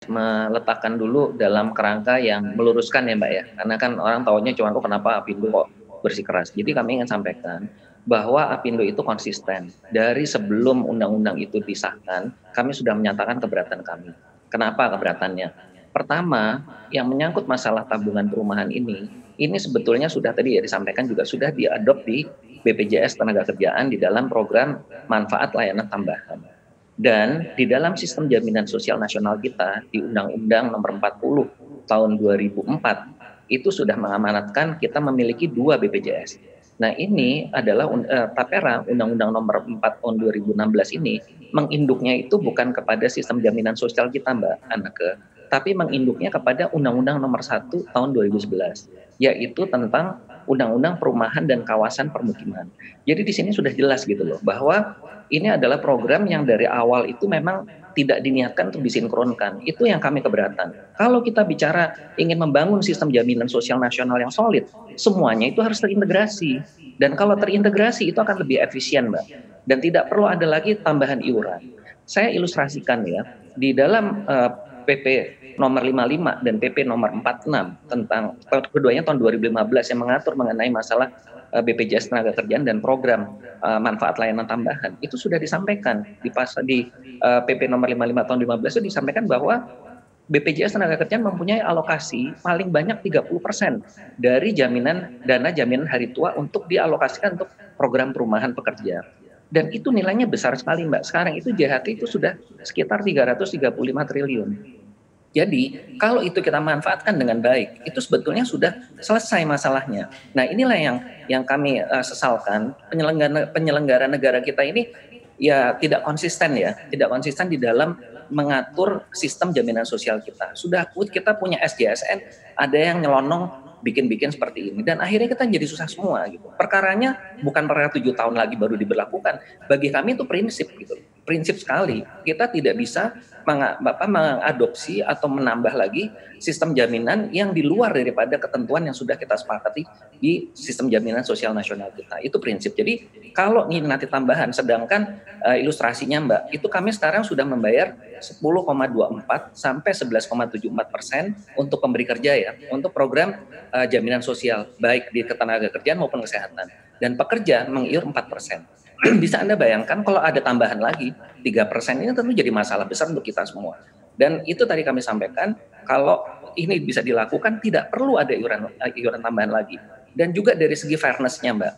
meletakkan dulu dalam kerangka yang meluruskan ya Mbak ya. Karena kan orang taunya cuma kenapa Apindo kok bersikeras. Jadi kami ingin sampaikan bahwa Apindo itu konsisten. Dari sebelum undang-undang itu disahkan, kami sudah menyatakan keberatan kami. Kenapa keberatannya? Pertama, yang menyangkut masalah tabungan perumahan ini sebetulnya sudah tadi ya disampaikan juga sudah diadop di BPJS Tenagakerjaan di dalam program manfaat layanan tambahan. Dan di dalam sistem jaminan sosial nasional kita di Undang-Undang Nomor 40 tahun 2004 itu sudah mengamanatkan kita memiliki 2 BPJS. Nah ini adalah Tapera Undang-Undang Nomor 4 tahun 2016 ini menginduknya itu bukan kepada sistem jaminan sosial kita Mbak Anneke, tapi menginduknya kepada Undang-Undang Nomor 1 tahun 2011, yaitu tentang Undang-Undang Perumahan dan Kawasan Permukiman. Jadi di sini sudah jelas gitu loh bahwa ini adalah program yang dari awal itu memang tidak diniatkan untuk disinkronkan. Itu yang kami keberatan. Kalau kita bicara ingin membangun sistem jaminan sosial nasional yang solid, semuanya itu harus terintegrasi. Dan kalau terintegrasi itu akan lebih efisien, Mbak. Dan tidak perlu ada lagi tambahan iuran. Saya ilustrasikan ya, di dalam PP nomor 55 dan PP nomor 46 tentang keduanya tahun 2015 yang mengatur mengenai masalah BPJS Tenagakerjaan dan program manfaat layanan tambahan itu sudah disampaikan di PP nomor 55 tahun 2015 itu disampaikan bahwa BPJS Tenagakerjaan mempunyai alokasi paling banyak 30% dari dana jaminan hari tua untuk dialokasikan untuk program perumahan pekerja. Dan itu nilainya besar sekali Mbak. Sekarang itu JHT itu sudah sekitar 335 triliun. Jadi kalau itu kita manfaatkan dengan baik, itu sebetulnya sudah selesai masalahnya. Nah inilah yang kami sesalkan, penyelenggara negara kita ini ya tidak konsisten di dalam mengatur sistem jaminan sosial kita. Sudah kita punya SJSN, ada yang nyelonong bikin-bikin seperti ini dan akhirnya kita jadi susah semua gitu. Perkaranya bukan perkara 7 tahun lagi baru diberlakukan. Bagi kami itu prinsip gitu. Prinsip sekali. Kita tidak bisa mengadopsi atau menambah lagi sistem jaminan yang di luar daripada ketentuan yang sudah kita sepakati di sistem jaminan sosial nasional kita. Itu prinsip. Jadi kalau ini nanti tambahan, sedangkan ilustrasinya Mbak, itu kami sekarang sudah membayar 10,24 sampai 11,74% untuk pemberi kerja ya, untuk program jaminan sosial baik di ketenagakerjaan maupun kesehatan. Dan pekerja mengiur 4%. Bisa Anda bayangkan kalau ada tambahan lagi 3% ini tentu jadi masalah besar untuk kita semua. Dan itu tadi kami sampaikan kalau ini bisa dilakukan tidak perlu ada iuran tambahan lagi. Dan juga dari segi fairness-nya Mbak,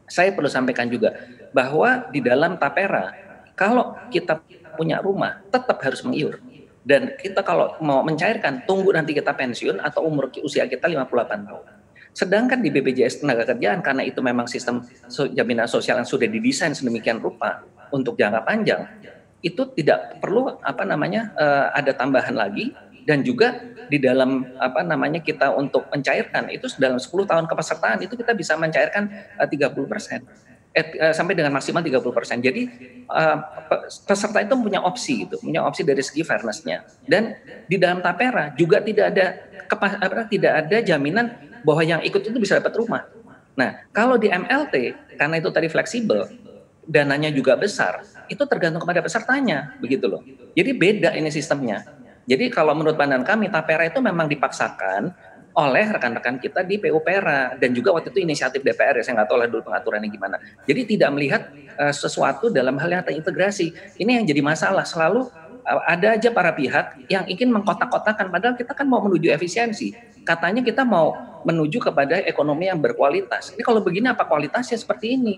saya perlu sampaikan juga bahwa di dalam Tapera kalau kita punya rumah tetap harus mengiur. Dan kita kalau mau mencairkan tunggu nanti kita pensiun atau usia kita 58 tahun. Sedangkan di BPJS Tenagakerjaan karena itu memang sistem jaminan sosial yang sudah didesain sedemikian rupa untuk jangka panjang, itu tidak perlu ada tambahan lagi dan juga di dalam kita untuk mencairkan itu dalam 10 tahun kepesertaan itu kita bisa mencairkan 30%. Sampai dengan maksimal 30%. Jadi peserta itu punya opsi dari segi fairness-nya. Dan di dalam Tapera juga tidak ada jaminan bahwa yang ikut itu bisa dapat rumah. Nah, kalau di MLT karena itu tadi fleksibel, dananya juga besar, itu tergantung kepada pesertanya, begitu loh. Jadi beda ini sistemnya. Jadi kalau menurut pandangan kami Tapera itu memang dipaksakan oleh rekan-rekan kita di PUPera dan juga waktu itu inisiatif DPR ya, saya nggak tahu lah dulu pengaturannya gimana. Jadi tidak melihat sesuatu dalam hal yang terintegrasi. Ini yang jadi masalah, selalu ada aja para pihak yang ingin mengkotak-kotakan padahal kita kan mau menuju efisiensi. Katanya kita mau menuju kepada ekonomi yang berkualitas. Ini kalau begini apa kualitasnya seperti ini?